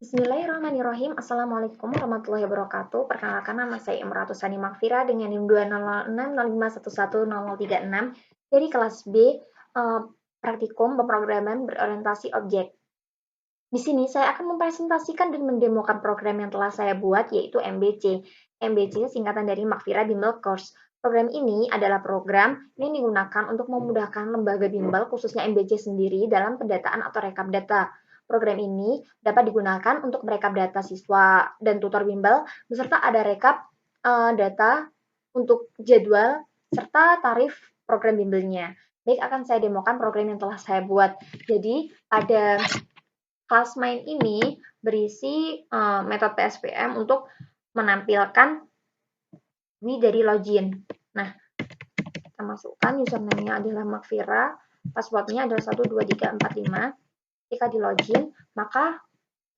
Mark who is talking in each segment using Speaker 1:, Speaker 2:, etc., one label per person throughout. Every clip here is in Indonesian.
Speaker 1: Bismillahirrahmanirrahim. Assalamualaikum warahmatullahi wabarakatuh. Perkenalkan, nama saya Imratus Sani Makfira dengan NIM 20060511036 dari kelas B, praktikum pemrograman berorientasi objek. Di sini saya akan mempresentasikan dan mendemokan program yang telah saya buat, yaitu MBC. MBC singkatan dari Makfira Bimbel Course. Program ini adalah program yang digunakan untuk memudahkan lembaga bimbel, khususnya MBC sendiri, dalam pendataan atau rekap data. Program ini dapat digunakan untuk merekap data siswa dan tutor bimbel, beserta ada rekap data untuk jadwal serta tarif program bimbelnya. Baik, akan saya demokan program yang telah saya buat. Jadi, pada kelas main ini berisi metode PSPM untuk menampilkan Wii dari login. Nah, kita masukkan username-nya adalah Makfira, password-nya adalah 12345. Ketika di login, maka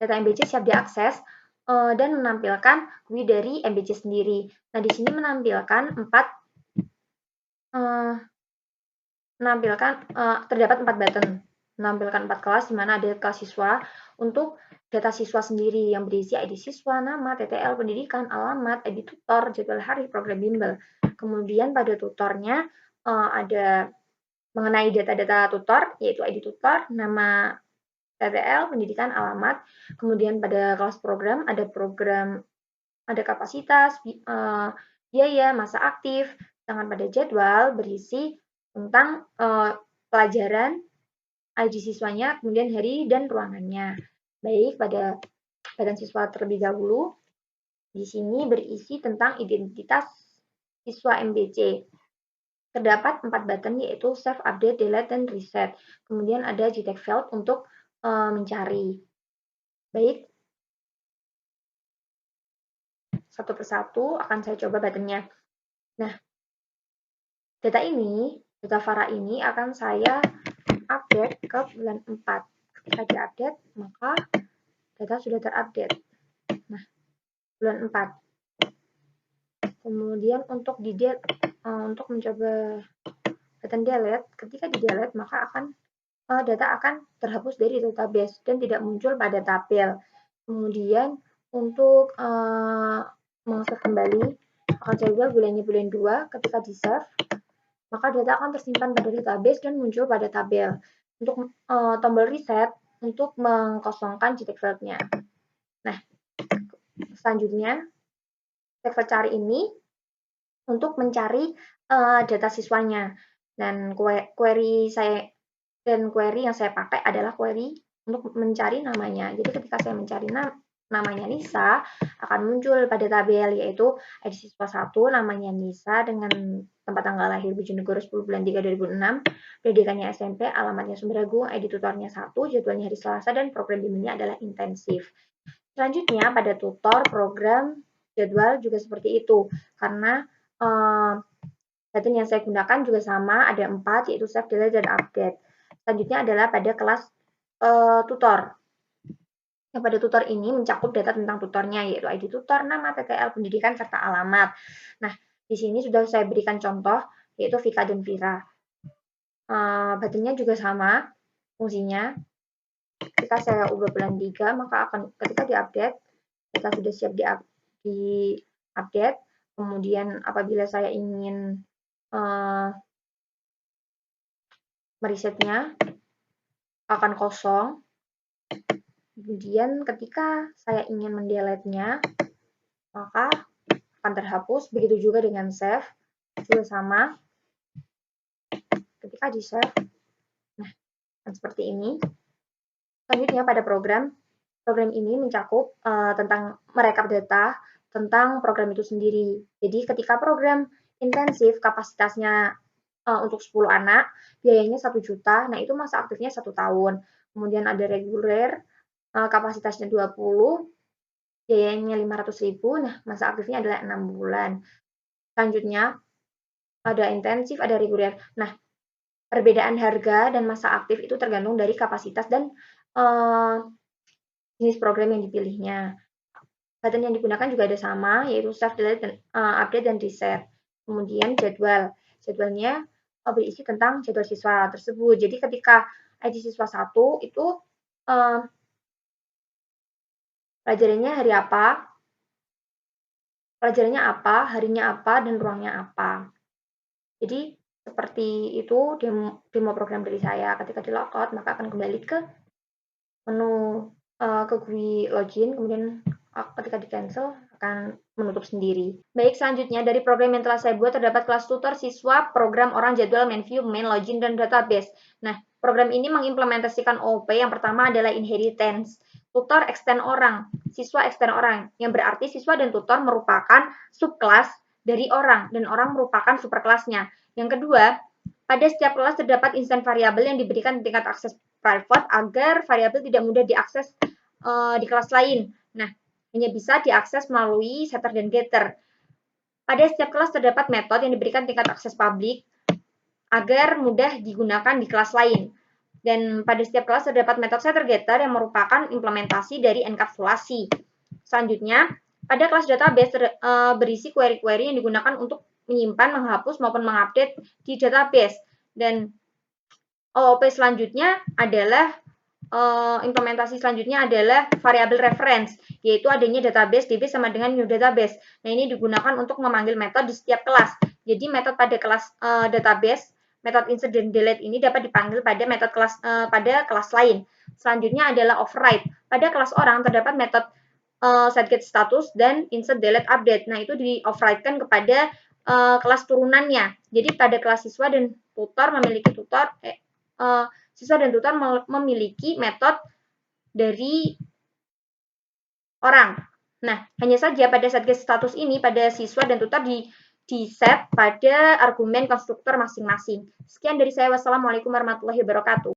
Speaker 1: data MBC siap diakses dan menampilkan Wii dari MBC sendiri. Nah, di sini menampilkan terdapat 4 button, menampilkan 4 kelas, di mana ada kelas siswa untuk data siswa sendiri yang berisi ID siswa, nama, TTL, pendidikan, alamat, ID tutor, jadwal hari, program bimbel. Kemudian pada tutornya ada mengenai data-data tutor, yaitu ID tutor, nama, TTL, pendidikan, alamat. Kemudian pada kelas program, ada kapasitas, biaya, masa aktif. Sedangkan pada jadwal berisi tentang pelajaran, ID siswanya, kemudian hari dan ruangannya. Baik, pada badan siswa terlebih dahulu, di sini berisi tentang identitas siswa MBC. Terdapat 4 button, yaitu Save, Update, Delete, dan Reset. Kemudian ada JTAG Field untuk mencari. Baik, satu persatu akan saya coba buttonnya. Nah, data VARA ini akan saya update ke bulan 4. Ketika diupdate, maka data sudah terupdate. Nah, bulan 4. Kemudian untuk mencoba button delete, ketika di delete maka data akan terhapus dari database dan tidak muncul pada tabel. Kemudian untuk menginsert kembali, akan saya buat bulannya bulan 2. Ketika di save, maka data akan tersimpan pada database dan muncul pada tabel. Untuk tombol reset untuk mengkosongkan JTAG file-nya. Nah, selanjutnya saya cari ini untuk mencari data siswanya, dan query yang saya pakai adalah query untuk mencari namanya. Jadi ketika saya mencari namanya Nisa, akan muncul pada tabel, yaitu ID siswa 1, namanya Nisa dengan tempat tanggal lahir Bojonegoro 10 bulan 3 2006, pendidikannya SMP, alamatnya Sumber Agung, ID tutornya 1, jadwalnya hari Selasa, dan program bimbelnya adalah intensif. Selanjutnya pada tutor, program, jadwal juga seperti itu, karena button yang saya gunakan juga sama, ada 4, yaitu Save, Delete, dan Update. Selanjutnya adalah pada kelas tutor. Yang pada tutor ini mencakup data tentang tutornya, yaitu ID tutor, nama, TTL, pendidikan, serta alamat. Nah, di sini sudah saya berikan contoh, yaitu Vika dan Vira. Buttonnya juga sama fungsinya. Ketika saya ubah bulan 3, maka ketika diupdate, kita sudah siap di-update. Kemudian apabila saya ingin meresetnya, akan kosong. Kemudian ketika saya ingin mendelete-nya, maka akan terhapus. Begitu juga dengan save, juga sama. Ketika di save, nah, seperti ini. Selanjutnya pada program ini mencakup tentang merekap data tentang program itu sendiri. Jadi ketika program intensif, kapasitasnya untuk 10 anak, biayanya 1 juta, nah itu masa aktifnya 1 tahun. Kemudian ada reguler, kapasitasnya 20, biayanya 500.000, nah masa aktifnya adalah 6 bulan. Selanjutnya ada intensif, ada reguler. Nah, perbedaan harga dan masa aktif itu tergantung dari kapasitas dan jenis program yang dipilihnya. Button yang digunakan juga ada sama, yaitu Save, Delete, dan Update, dan Reset. Kemudian jadwalnya berisi tentang jadwal siswa tersebut. Jadi ketika ID siswa 1 itu pelajarannya hari apa, pelajarannya apa, harinya apa, dan ruangnya apa. Jadi seperti itu demo program dari saya. Ketika di logout, maka akan kembali ke menu ke GUI login, kemudian ketika di cancel akan menutup sendiri. Baik, selanjutnya dari program yang telah saya buat terdapat kelas tutor, siswa, program, orang, jadwal, main view, main, login, dan database. Nah, program ini mengimplementasikan OOP. Yang pertama adalah inheritance. Tutor extend orang, siswa extend orang, yang berarti siswa dan tutor merupakan subkelas dari orang, dan orang merupakan superkelasnya. Yang kedua, pada setiap kelas terdapat instant variabel yang diberikan tingkat akses private agar variabel tidak mudah diakses di kelas lain. Nah, hanya bisa diakses melalui setter dan getter. Pada setiap kelas terdapat metode yang diberikan tingkat akses publik agar mudah digunakan di kelas lain. Dan pada setiap kelas terdapat metode setter getter yang merupakan implementasi dari enkapsulasi. Selanjutnya, pada kelas database berisi query-query yang digunakan untuk menyimpan, menghapus, maupun mengupdate di database. Dan OOP selanjutnya adalah implementasi selanjutnya adalah variabel reference, yaitu adanya database DB sama dengan new database. Nah, ini digunakan untuk memanggil metode di setiap kelas. Jadi metode pada kelas database, metode insert dan delete ini dapat dipanggil pada metode kelas pada kelas lain. Selanjutnya adalah override. Pada kelas orang terdapat metode setGet status dan insert delete update. Nah, itu di override-kan kepada kelas turunannya. Jadi pada kelas siswa dan tutor memiliki siswa dan tutor memiliki metode dari orang. Nah, hanya saja pada setGet status ini pada siswa dan tutor di set pada argumen konstruktor masing-masing. Sekian dari saya. Wassalamualaikum warahmatullahi wabarakatuh.